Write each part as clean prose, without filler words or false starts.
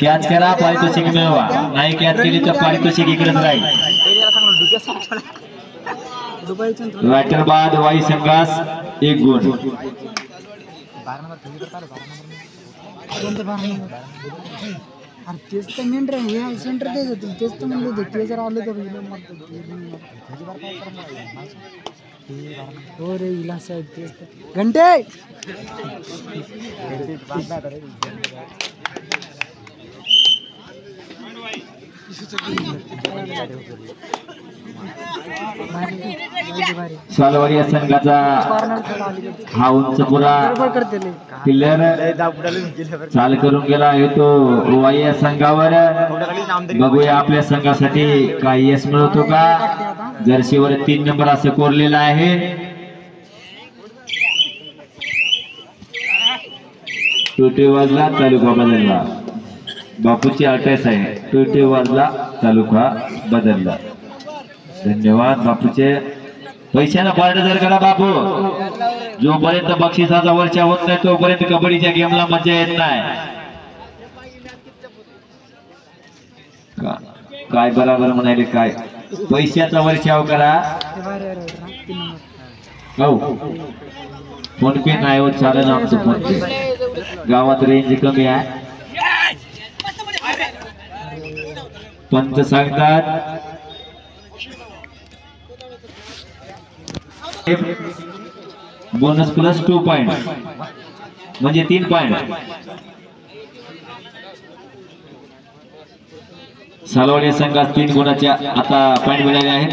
Catch करा पारितोषिक मिळवा, नाही कॅच केली तर पारितोषिक इकडेच राहील। रायटर बाद वाई संघास 1 गुण। तेच तर मेन रे, हे सेंटर तेच होतं, तेच तर म्हणलं होतं, ते जर आलं तर हो रे इला साहेब, तेच तर घंटे सालवाडी या संघाचा हा उंच पुरा प्लेयर चाल करून गेला आहे तो वाई या संघावर। बघूया आपल्या संघासाठी काही यश मिळवतो का। जर्सीवर 3 नंबर असं कोरलेलं आहे। टोटे वाजला तालुका बदलला, बापूची अटॅच आहे। टोटे वाजला तालुका बदलला। धन्यवाद बापूचे। पैशाला पार्ट जर करा बापू, जोपर्यंत बक्षिसाचा वर्षा होत नाही तोपर्यंत कबड्डीच्या गेमला मजा येत नाही। काय बरोबर म्हणाले, काय पैशाचा वर्षाव करा। हो फोन पे नाही होत, चालेल आमचं फोन पे, गावात रेंज कमी आहे। पंच सांगतात बोनस प्लस 2 पॉइंट म्हणजे 3 पॉइंट। सालवाडी संघात 3 गुणाच्या आता पॉइंट मिळाले आहेत।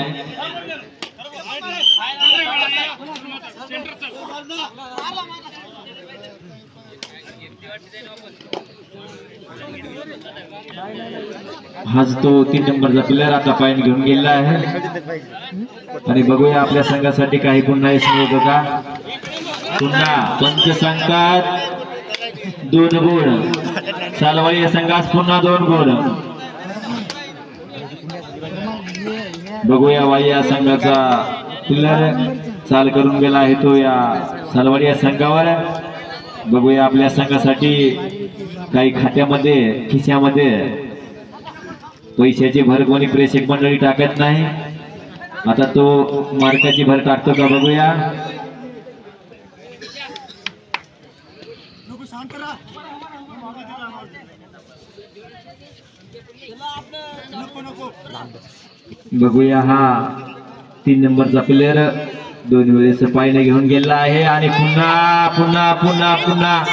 हाच तो 3 नंबरचा प्लेयर आता पॉइंट घेऊन गेलेला आहे। आणि बघूया आपल्या संघासाठी काही पुन्हा यश मिळतो का। पुन्हा पंच सांगतात 2 गुण, सालवाडी या संघास पुन्हा 2 गुण। बघूया वाई या संघाचा प्लेयर चाल करून गेला आहे तो या सालवाडी या संघावर। बघूया आपल्या संघासाठी काही खात्यामध्ये खिशामध्ये पैशाची भर कोणी प्रेक्षक मंडळी टाकत नाही, आता तो मार्काची भर टाकतो का बघूया। बघूया हा 3 नंबरचा प्लेयर 2 वेळेस पायने घेऊन गेला आहे आणि पुन्हा पुन्हा पुन्हा पुन्हा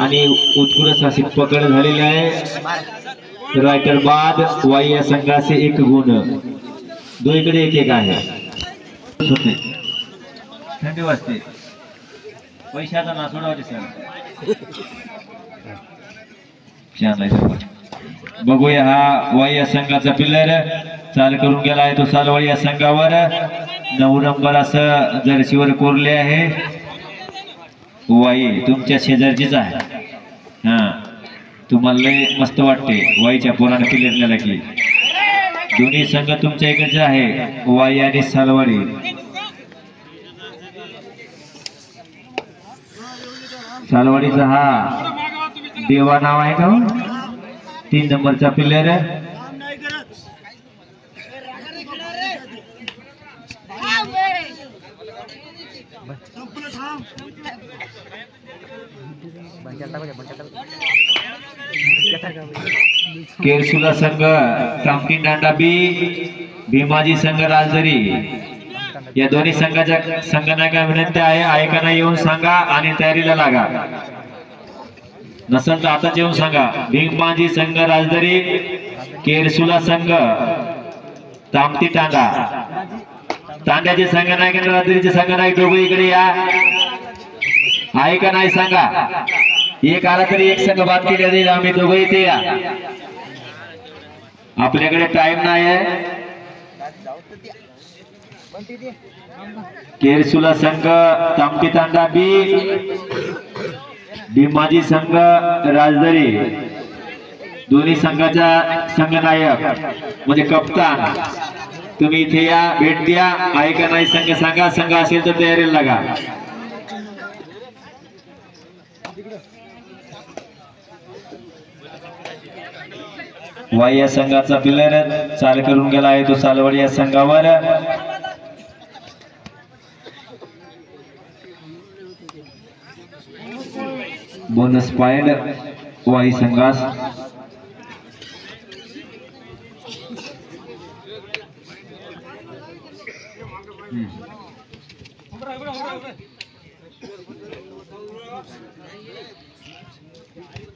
आणि उत्कृष्ट अशी पकड झालेली आहे। रायटर बाद वाई या संघाचे 1 गुण, दोन्हीकडे 1-1 आहे। थंडी वाजते, पैशाचा नासोडा होते सर। बघूया हा वाई या संघाचा प्लेयर चाल करून गेला आहे तो सालवाडी या संघावर। 9 नंबर असं जर्सीवर कोरले आहे। वाई तुमच्या शेजारचीच आहे, हा तुम्हाला लय मस्त वाटते वाईच्या पोराने प्लेयरला की। दोन्ही संघ तुमच्या इकडचे आहे, वाई आणि सालवाडी। सालवाडीचा हा देवा नाव आहे का 3 नंबरचा प्लेयर। केरसुला संघ कामठी दांडा बी, भीमाजी संघ राजदरी, या दोन्ही संघाच्या संघनायका विनंती आहे का नाही येऊन सांगा आणि तयारीला लागा। नसेल तर आताच येऊन सांगा। भीमाजी संघ राजदरी, केरसुला संघ कामठी तांडा, तांड्याचे संघनायक आणि राजदरीचे संघनायक दोघे इकडे या, आहे का नाही सांगा। एक आला तरी एक संघ बाद केला जाईल, आम्ही दोघे इथे या। आपल्याकडे टाइम नाही आहे। केरसुला संघ कामठी तांडा बी, भीमाजी संघ राजदरी, दोन्ही संघाचा संघनायक म्हणजे कप्तान तुम्ही इथे या, भेट द्या। आहे का नाही संघ सांगा, संघ असेल तर तयारीला लागा। वाई या संघाचा प्लेयर चाल करून गेला आहे तो सालवाडी या संघावर. बोनस पॉइंट वाई संघास.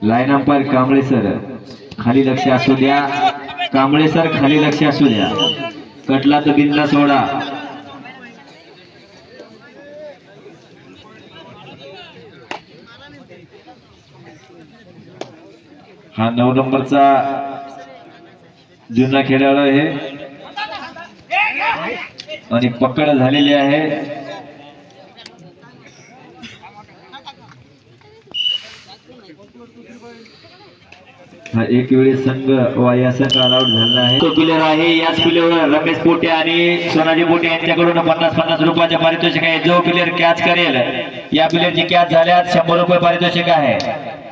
लाईन अंपायर कांबळे सर खाली लक्ष असू द्या. कांबळे सर खाली लक्ष असू द्या. कटला तर बिंदा सोडा. हा 9 नंबरचा जुना खेळाडू आहे आणि पकड झालेली आहे. हा एक वेळेस संघ वाया संघ आउट झाला आहे. तो प्लेयर आहे. याच प्लेयरवर रमेश पोटे आणि सोनाजी पोटे यांच्याकडून 50-50 रुपयाचे पारितोषिक आहे. जो प्लेयर कॅच करेल या प्लेयरची कॅच झाल्यास 100 रुपये पारितोषिक आहे.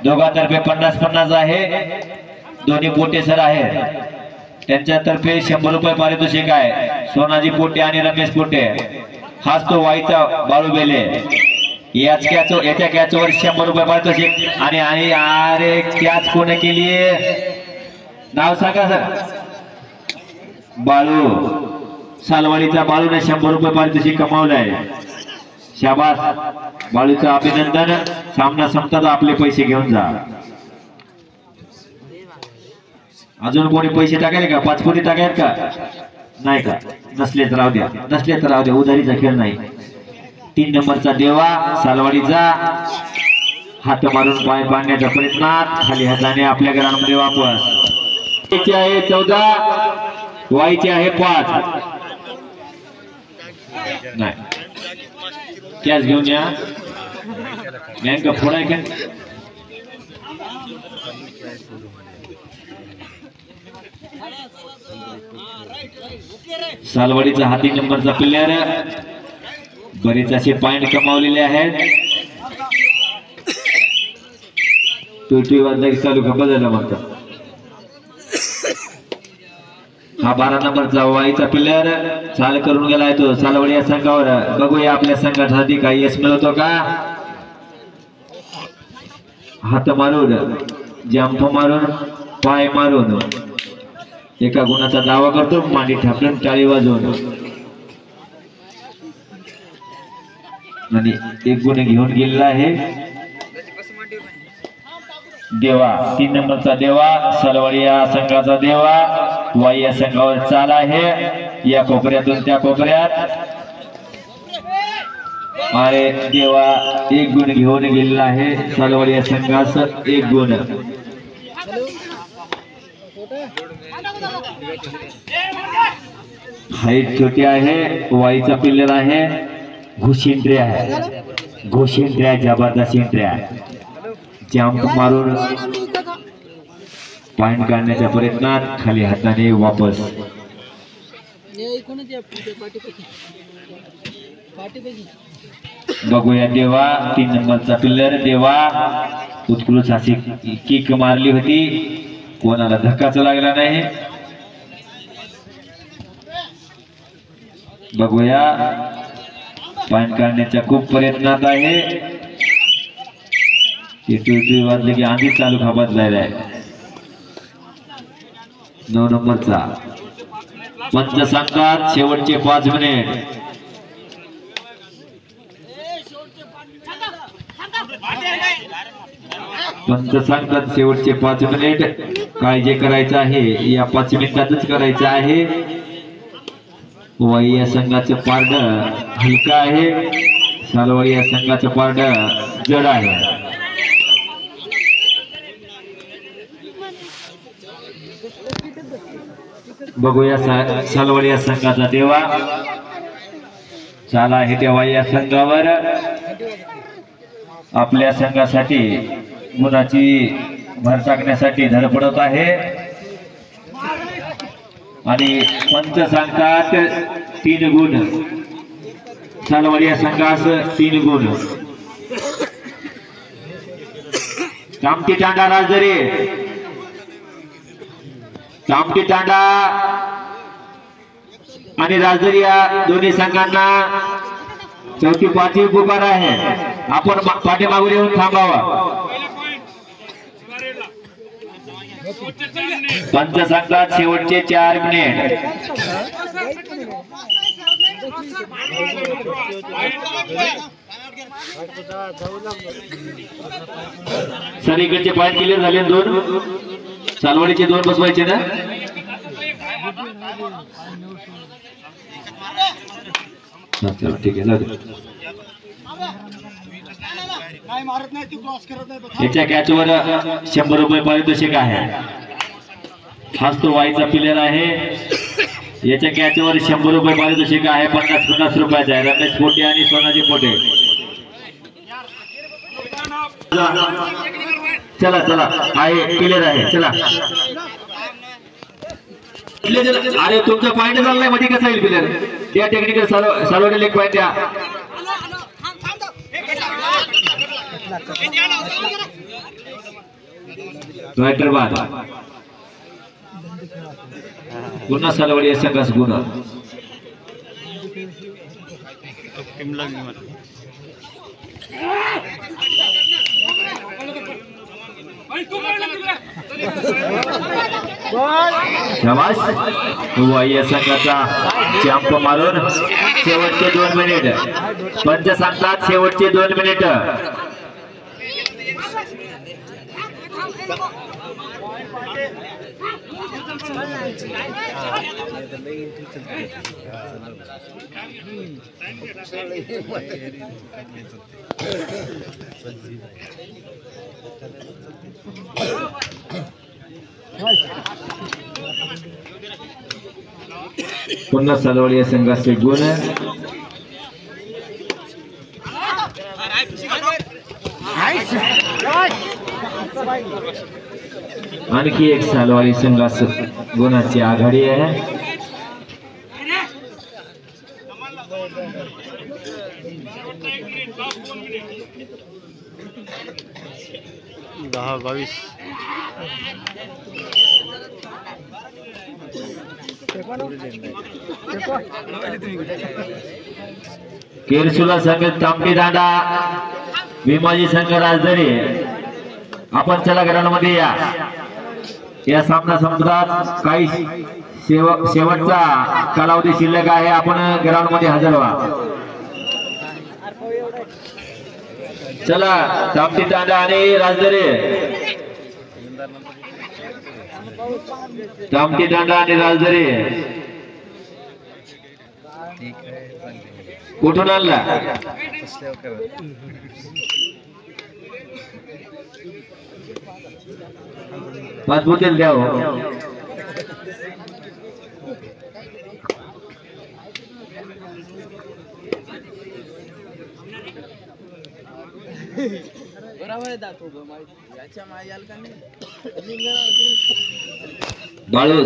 दोघांतर्फे 50-50 आहे. दोन्ही पोटे सर आहेत त्यांच्यातर्फे 100 रुपये पारितोषिक आहे. सोनाजी पोटे आणि रमेश पोटे. हाच तो वाईचा बाळू बेले. याच कॅच याच्या कॅचवर 100 रुपये पारितोषिक. आणि अरे कॅच कोणी केली नाव सांगा सर. बाळू सालवाडीचा बाळूने 100 रुपये पारितोषिक कमावलंय. शाबास बाळूचं अभिनंदन. सामना संपताच आपले पैसे घेऊन जा. अजून कोणी पैसे टाकायले का? 5 कोटी टाकायत का? नाही का? नसले तर राहू द्या. नसले तर राहू द्या. उधारीचा खेळ नाही. 3 नंबरचा देवा सालवाडीचा हात मारून पाय बांधण्याच्या प्रयत्नात खाली हाताने आपल्या घरामध्ये वापस. आहे 14 वाईचे आहे 5. नाही कॅश घेऊन या. बँक फोडाय का? सालवाडीचा हा 3 नंबरचा प्लेयर. बरेच असे पॉइंट कमावलेले आहेत. वाजला चालू का बदलला म्हणतात. हा 12 नंबरचा वाईचा प्लेयर चाल करून गेलाय तो सालवाडी या संघावर. बघूया आपल्या संघासाठी काही यश मिळवतो का. हात मारून जंप मारून पाय मारून एका गुणाचा दावा करतो. मांडी ठाकून टाळी वाजवून आणि 1 गुण घेऊन गेलेला आहे. देवा 3 नंबरचा देवा सालवाडी या संघाचा देवा वाई या संघावर चाल आहे. या कोपऱ्यातून त्या कोपऱ्यात. अरे देवा 1 गुण घेऊन गेलेला आहे. सालवाडी या संघास 1 गुण. हाईट छोटी आहे. वाईचा प्लेयर आहे. घुशिंद्र्या आहे. घुशिंद्र्या जबरदस्त इंद्र्या. जंप मारून पॉइंट काढण्याच्या प्रयत्नात खाली हाताने वापस. बघूया देवा 3 नंबरचा प्लेयर देवा. उत्कृष्ट अशी किक मारली होती. कोणाला धक्काच लागला नाही. बघूया पॉइंट काढण्याच्या खूप प्रयत्नात आहे. वाजले की आधीच चालू खाबात जायला आहे. 9 नंबरचा पंच सांगतात शेवटचे 5 मिनिट. पंच सांगतात शेवटचे 5 मिनिट. काय जे करायचं आहे या 5 मिनिटातच करायचं आहे. वाई या संघाचं पारड हलका आहे. सालवाडी या संघाचं पारड जड आहे. बघूया सालवाडी या संघाचा देवा. चाल आहे तेव्हा या संघावर. आपल्या संघासाठी गुणाची भर टाकण्यासाठी धडपडत आहे. आणि पंच सांगतात 3 गुण. सालवाडी या संघास 3 गुण. कामती टांडा राजदरी तांबटी तांडा आणि राजदरी या दोन्ही संघांना चौथी पाचवी पुकार आहे. आपण पाठीमागून येऊन थांबावा. पंचसंघात शेवटचे 4 मिनिट. सरीकडचे पॉईंट क्लिअर झाले. 2 चालवडीचे 2 बसवायचे ना. चल ठीक आहे. याच्या कॅचवर 100 रुपये पारितोषिक आहे. हाच तो वाईचा प्लेयर आहे. याच्या कॅचवर 100 रुपये पारितोषिक आहे. 50 रुपयाचा आहे. रमेश पोटे आणि सोनाजी पोटे. चला चला आहे क्लिअर आहे. चला अरे तुमचा पॉईंट चाललाय मध्ये कसा येईल प्लेयर. त्या टेक्निकल सर्वडे एक पॉईंट द्या. रायटर बाद पुन्हा सालवडी संघास गुण. शाबास या संघाचा जंप मारून शेवटचे 2 मिनिट. पंच सांगतात शेवटचे 2 मिनिट. पुन्हा सालवडी या संघाचे गुण. आणखी एक सालवाडी संघास गुणाची आघाडी आहे. केरसुला संघ तांबटी दांडा, भीमाजी संघ राजदरी. आपण चला ग्राउंडमध्ये या सामना संपतात. काही शेवटचा कालावधी शिल्लक आहे. आपण ग्राउंड मध्ये हजर व्हा. चला तांबटी दांडा आणि राजदरी. तांबटी दांडा आणि राजदरी कुठून आणला. पासपोर्ट द्या. बाळू